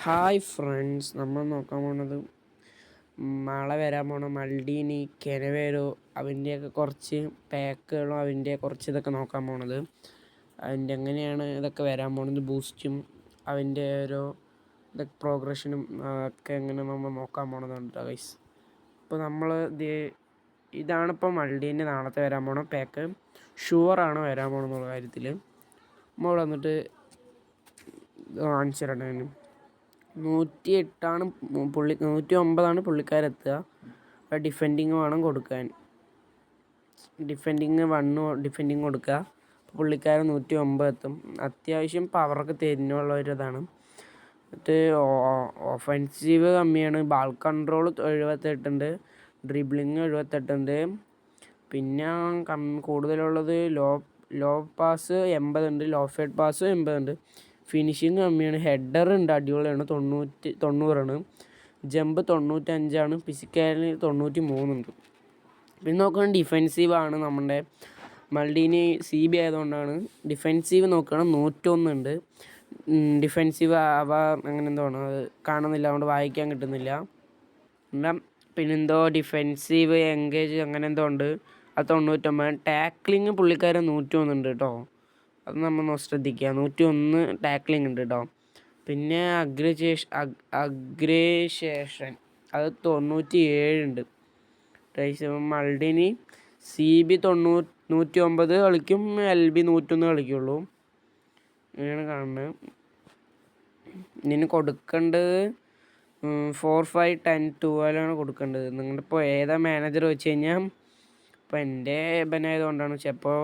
Hi friends, നമ്മൾ നോക്കാൻ പോണത് നാളെ വരാൻ പോണ മൾഡീനി കെനവേരോ അതിൻ്റെയൊക്കെ കുറച്ച് പാക്കുകളും അതിൻ്റെ കുറച്ച് ഇതൊക്കെ നോക്കാൻ പോണത്. അതിൻ്റെ എങ്ങനെയാണ് ഇതൊക്കെ വരാൻ പോണത്, ബൂസ്റ്റും അതിൻ്റെ ഓരോ ഇതൊക്കെ പ്രോഗ്രഷനും ഒക്കെ എങ്ങനെ നമ്മൾ നോക്കാൻ പോണതുണ്ട് ഗൈസ്. ഇപ്പോൾ നമ്മൾ ഇതാണിപ്പോൾ മൾഡീൻ്റെ നാളത്തെ വരാൻ പോണ പാക്ക്. ഷുവറാണ് വരാൻ പോകണമെന്നുള്ള കാര്യത്തിൽ നമ്മൾ വന്നിട്ട് കാണിച്ചു തരണം. 108 109 പുള്ളിക്കാരെത്തുക. അപ്പോൾ ഡിഫെൻഡിങ് വേണം കൊടുക്കാൻ. ഡിഫെൻഡിങ് കൊടുക്കുക. അപ്പോൾ പുള്ളിക്കാരൻ 109 എത്തും. അത്യാവശ്യം പവറൊക്കെ തരുന്നുള്ളൊരിതാണ്. എന്നിട്ട് ഒഫൻസീവ് കമ്മിയാണ്. ബാൾ കൺട്രോൾ 78 ഉണ്ട്, ഡ്രിബ്ലിങ് 78 ഉണ്ട്. പിന്നെ കൂടുതലുള്ളത് ലോ പാസ് 80 ഉണ്ട്, ലോ ഫെഡ് പാസ് 80 ഉണ്ട്. ഫിനിഷിങ് കമ്മിയാണ്. ഹെഡർ ഉണ്ട്, അടിപൊളിയാണ്, 90. ജമ്പ് 95. ഫിസിക്കലിന് 93 ഉണ്ട്. പിന്നെ നോക്കുകയാണെങ്കിൽ ഡിഫെൻസീവാണ്. നമ്മുടെ മൾഡീനി CB ആയതുകൊണ്ടാണ് ഡിഫെൻസീവ് നോക്കുകയാണെങ്കിൽ 101 ഉണ്ട്. ഡിഫെൻസീവ് അങ്ങനെ എന്തോ ആണ്, അത് കാണുന്നില്ല, അതുകൊണ്ട് വായിക്കാൻ കിട്ടുന്നില്ല. പിന്നെന്തോ ഡിഫെൻസീവ് എൻഗേജ് അങ്ങനെ എന്തോ ഉണ്ട്, അത് 99. ടാക്ലിങ് പുള്ളിക്കാരൻ 101 ഉണ്ട് കേട്ടോ, അത് നമ്മൾ ശ്രദ്ധിക്കുക. 101 ടാക്ലിങ് ഉണ്ട് കേട്ടോ. പിന്നെ അഗ്രേഷേഷൻ അത് 97 ഉണ്ട്. മൾഡിനി CB 109 കളിക്കും, LB 101 കളിക്കുള്ളൂ. ഇങ്ങനെയാണ് കാണുന്നത്. ഇതിന് കൊടുക്കേണ്ടത് 4, 5, 10, 12 കൊടുക്കേണ്ടത്. നിങ്ങളിപ്പോൾ ഏതാ മാനേജർ വെച്ച് കഴിഞ്ഞാൽ, ഇപ്പോൾ എൻ്റെ ഇവനായതുകൊണ്ടാണ്. ചിലപ്പോൾ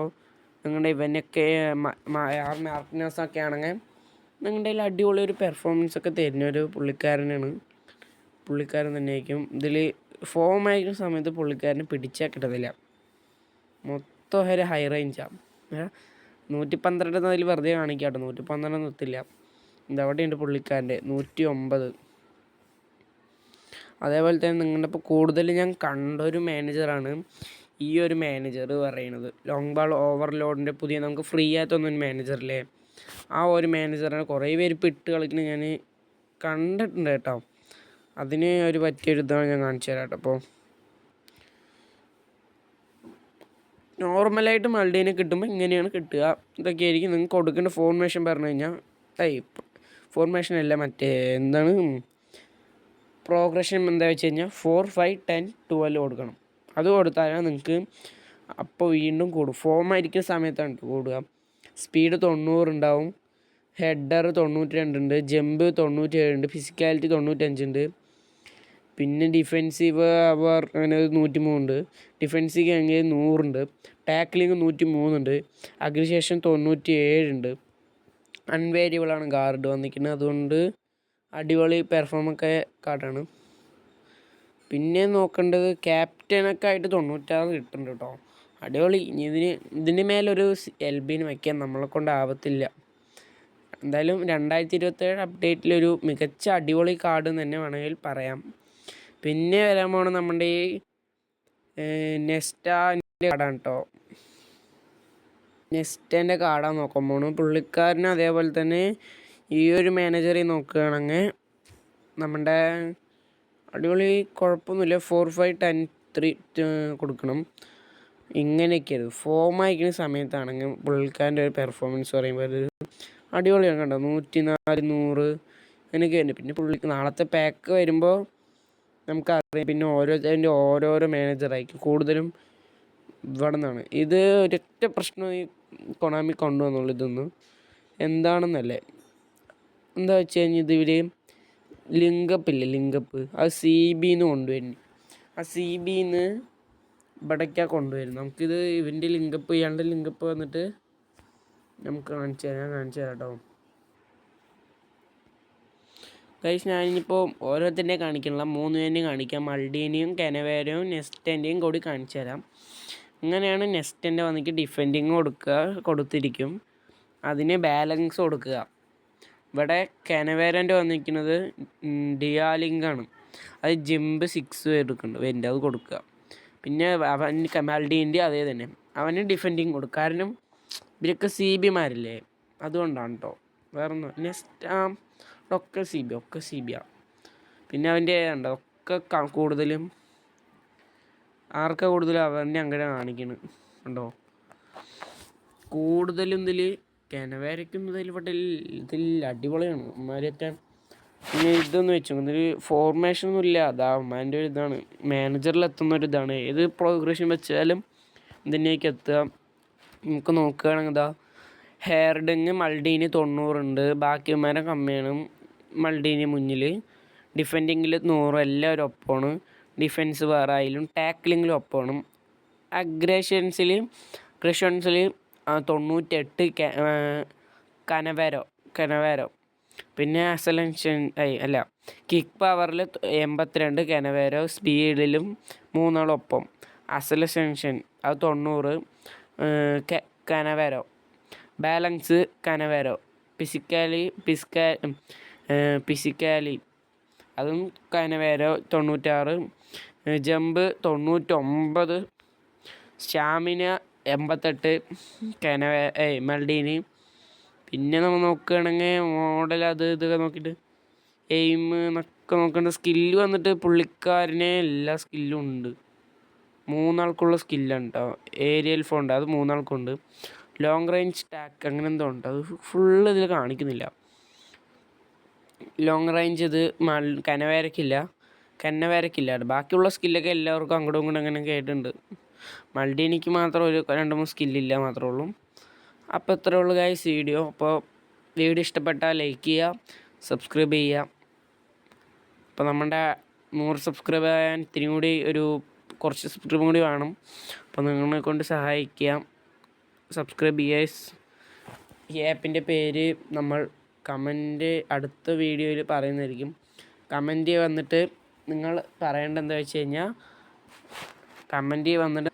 നിങ്ങളുടെ ഇവനൊക്കെ മാർട്ടിനസൊക്കെ ആണെങ്കിൽ നിങ്ങളുടെ കയ്യിൽ അടിപൊളി ഒരു പെർഫോമൻസ് ഒക്കെ തരുന്ന ഒരു പുള്ളിക്കാരൻ തന്നെയായിരിക്കും. ഇതിൽ ഫോം ആയിരിക്കുന്ന സമയത്ത് പുള്ളിക്കാരന് പിടിച്ചാൽ കിട്ടത്തില്ല. മൊത്തം ഒരു ഹൈ റേഞ്ചാണ്. 112 അതിൽ വെറുതെ കാണിക്കാട്ടോ, 112 നിർത്തില്ല. ഇതവിടെയുണ്ട് പുള്ളിക്കാരൻ്റെ 109. അതേപോലെ തന്നെ നിങ്ങളുടെ ഇപ്പോൾ കൂടുതൽ ഞാൻ കണ്ടൊരു മാനേജറാണ് ഈ ഒരു മാനേജർ പറയുന്നത്. ലോങ് ബാൾ ഓവർലോഡിൻ്റെ പുതിയ നമുക്ക് ഫ്രീ ആയിട്ടൊന്നും മാനേജറില്ലേ, ആ ഒരു മാനേജറാണ്. കുറേ പേര് ഇപ്പോൾ ഇട്ട് കളിക്കുന്നത് ഞാൻ കണ്ടിട്ടുണ്ട് കേട്ടോ. അതിന് ഒരു പറ്റിയൊരു ഇതാണ് ഞാൻ കാണിച്ചു തരാം കേട്ടോ. അപ്പോൾ നോർമലായിട്ട് മൾഡീനെ കിട്ടുമ്പോൾ ഇങ്ങനെയാണ് കിട്ടുക. ഇതൊക്കെ ആയിരിക്കും നിങ്ങൾക്ക് കൊടുക്കേണ്ട ഫോർമേഷൻ പറഞ്ഞു കഴിഞ്ഞാൽ. ഫോർമേഷൻ അല്ല, മറ്റേ എന്താണ് പ്രോഗ്രഷൻ എന്താ വെച്ച് കഴിഞ്ഞാൽ 4, 5, 10, 12 കൊടുക്കണം. അത് കൊടുത്താൽ നിങ്ങൾക്ക് അപ്പോൾ വീണ്ടും കൂടും. ഫോം ആയിരിക്കുന്ന സമയത്താണ് കൂടുക. സ്പീഡ് 90 ഉണ്ടാവും, ഹെഡർ 92 ഉണ്ട്, ജമ്പ് 97 ഉണ്ട്, ഫിസിക്കാലിറ്റി 95 ഉണ്ട്. പിന്നെ ഡിഫെൻസീവ് അങ്ങനെ 103 ഉണ്ട്. ഡിഫെൻസീവ് അങ്ങനെ 100 ഉണ്ട്. ടാക്ലിങ് 103 ഉണ്ട്. അഗ്രിഗേഷൻ 97 ഉണ്ട്. അൺവേരിയബിളാണ് ഗാർഡ് വന്നിരിക്കുന്നത്, അതുകൊണ്ട് അടിപൊളി പെർഫോമൊക്കെ കാട്ടാണ്. പിന്നെ നോക്കേണ്ടത് ക്യാപ്റ്റനൊക്കെ ആയിട്ട് 96 കിട്ടുന്നുണ്ട് കേട്ടോ, അടിപൊളി. ഇതിന് മേലൊരു LBന് വയ്ക്കാൻ നമ്മളെ കൊണ്ടാവത്തില്ല. എന്തായാലും 2027 അപ്ഡേറ്റിലൊരു മികച്ച അടിപൊളി കാർഡ് തന്നെ വേണമെങ്കിൽ പറയാം. പിന്നെ വരാൻ പോണ നമ്മുടെ ഈ നെസ്റ്റാൻ്റെ കാർഡാണ് കേട്ടോ. നെസ്റ്റേൻ്റെ കാർഡാണ് നോക്കാൻ പോണു. പുള്ളിക്കാരന് അതേപോലെ തന്നെ ഈ ഒരു മാനേജറെ നോക്കുകയാണെങ്കിൽ നമ്മുടെ അടിപൊളി കുഴപ്പമൊന്നുമില്ല. 4, 5, 10, 3 കൊടുക്കണം. ഇങ്ങനെയൊക്കെയായിരുന്നു ഫോം അയക്കുന്ന സമയത്താണെങ്കിൽ പുള്ളിക്കാരൻ്റെ ഒരു പെർഫോമൻസ് പറയുമ്പോൾ ഒരു അടിപൊളിയാണ് കണ്ടോ. 104, 100 അങ്ങനെയൊക്കെ ഉണ്ട്. പിന്നെ പുള്ളിക്ക് നാളത്തെ പാക്ക് വരുമ്പോൾ നമുക്കറിയാം. പിന്നെ ഓരോരോ മാനേജറായിരിക്കും കൂടുതലും ഇവിടെ നിന്നാണ്. ഇത് ഒരൊറ്റ പ്രശ്നം ഈ കൊണാമി കൊണ്ടുവന്നുള്ളൂ. ഇതൊന്നും എന്താണെന്നല്ലേ, എന്താ വെച്ച് കഴിഞ്ഞാൽ ഇവർ ലിങ്കപ്പ് അത് CBന്ന് കൊണ്ടുവരുന്നു. ആ CBന്ന് ഇവിടേക്കാണ് കൊണ്ടുവരുന്നത്. നമുക്കിത് ഇവൻ്റെ ലിങ്കപ്പ് വന്നിട്ട് നമുക്ക് കാണിച്ചു തരാം കേട്ടോ ഗൈസ്. ഞാനിപ്പോൾ ഓരോരുത്തരുടെയും കാണിക്കണില്ല, 3 പേരെയും കാണിക്കാം. മൾഡീനെയും കെനവേരയും നെസ്റ്റൻ്റെയും കൂടി കാണിച്ചു തരാം. അങ്ങനെയാണ് നെസ്റ്റൻ്റെ വന്നിട്ട് ഡിഫെൻഡിങ് കൊടുത്തിരിക്കും, അതിന് ബാലൻസ് കൊടുക്കുക. ഇവിടെ കെനവേരൻ്റെ വന്നിരിക്കുന്നത് ഡിയാലിങ്കാണ്, അത് ജമ്പ് 6 വരുന്നുണ്ട്, അത് കൊടുക്കുക. പിന്നെ അവന് മൾഡീൻ്റെ അതേ തന്നെ അവന് ഡിഫെൻഡിങ് കൊടുക്കുക. കാരണം ഇവരൊക്കെ CBമാരില്ലേ, അതുകൊണ്ടാണ് കേട്ടോ, വേറൊന്നും. ഒക്കെ സി ബി ആണ്. പിന്നെ അവൻ്റെ ഉണ്ടോ ഒക്കെ കൂടുതലും ആർക്കാ കൂടുതലും അവൻ്റെ അങ്ങനെ കാണിക്കണ് ഉണ്ടോ. കൂടുതലും ഇതിൽ കനവേരയ്ക്കുന്നതിൽ ഇതിൽ അടിപൊളിയാണ് അമ്മമാരെയൊക്കെ. പിന്നെ ഇതൊന്നും വെച്ചു ഇതിൽ ഫോർമേഷനൊന്നും ഇല്ല. അതാ അമ്മേൻ്റെ ഒരു ഇതാണ്, മാനേജറിലെത്തുന്നൊരിതാണ്. ഏത് പ്രോഗ്രഷൻ വെച്ചാലും ഇതിനേക്ക് എത്തുക. നമുക്ക് നോക്കുകയാണെങ്കിൽ ഇതാ ഹെയർഡിങ് മൾഡീന് 90 ഉണ്ട്. ബാക്കിയന്മാരെ കമ്മിയാണ്. മൾഡീന് മുന്നിൽ, ഡിഫെൻഡിങ്ങിൽ 100, എല്ലാവരും ഒപ്പമാണ്. ഡിഫെൻസ് വേറെ ആയാലും ടാക്ലിങ്ങിലും ഒപ്പമാണ്. അഗ്രഷൻസിൽ 98 കനവേരോ. പിന്നെ അസലൻഷൻ അല്ല കിക്ക് പവറിൽ 82 കനവേരോ. സ്പീഡിലും 3 ഒപ്പം. അസലൻഷൻ അത് 90 കനവേരോ. ബാലൻസ് കനവേരോ. ഫിസിക്കാലി അതും കനവേരോ 96. ജമ്പ് 99. സ്റ്റാമിന 88 മൾഡീന്. പിന്നെ നമ്മൾ നോക്കുകയാണെങ്കിൽ മോഡൽ അത് ഇതൊക്കെ നോക്കിയിട്ട് എയിം എന്നൊക്കെ നോക്കേണ്ട സ്കില്ല് വന്നിട്ട് പുള്ളിക്കാരനെ എല്ലാ സ്കില്ലും ഉണ്ട്. 3 ആൾക്കുള്ള സ്കില്ലാണ് കേട്ടോ. ഏരിയൽ ഫോണ്ട് അത് 3 ആൾക്കുണ്ട്. ലോങ് റേഞ്ച് ടാക്ക് അങ്ങനെ എന്തോ ഉണ്ട്, അത് ഫുള്ള് ഇതിൽ കാണിക്കുന്നില്ല. ലോങ് റേഞ്ച് ഇത് കന്നവേരക്കില്ല. ബാക്കിയുള്ള സ്കില്ലൊക്കെ എല്ലാവർക്കും അങ്ങോട്ടും ഇങ്ങോട്ടും അങ്ങനെയൊക്കെ ആയിട്ടുണ്ട്. മൾഡീനിക്ക് മാത്രം ഒരു 2-3 സ്കില്ലില്ല മാത്രമേ ഉള്ളൂ. അപ്പോൾ ഇത്രയേ ഉള്ളൂ ഗൈസ് വീഡിയോ. അപ്പോൾ വീഡിയോ ഇഷ്ടപ്പെട്ടാൽ ലൈക്ക് ചെയ്യുക, സബ്സ്ക്രൈബ് ചെയ്യുക. അപ്പോൾ നമ്മുടെ 100 സബ്സ്ക്രൈബ് ആകാൻ ഇത്തിരി കൂടി കുറച്ച് സബ്സ്ക്രൈബ് കൂടി വേണം. അപ്പോൾ നിങ്ങളെ കൊണ്ട് സഹായിക്കുക, സബ്സ്ക്രൈബ് ചെയ്യുക. ഈ ആപ്പിൻ്റെ പേര് നമ്മൾ കമൻറ്റ് അടുത്ത വീഡിയോയിൽ പറയുന്നതായിരിക്കും. കമൻറ്റ് വന്നിട്ട് നിങ്ങൾ പറയേണ്ടത് എന്താ വെച്ച് കഴിഞ്ഞാൽ, കമൻറ്റ് വന്നിട്ട്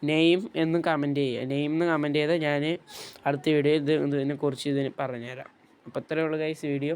നെയിം എന്ന് കമൻറ്റ് ചെയ്യുക. നെയിം എന്ന് കമൻറ്റ് ചെയ്താൽ ഞാൻ അടുത്ത വീഡിയോ ഇതിനെക്കുറിച്ച് പറഞ്ഞുതരാം. അപ്പോൾ ഇത്രയേ ഉള്ളൂ ഗൈസ് വീഡിയോ.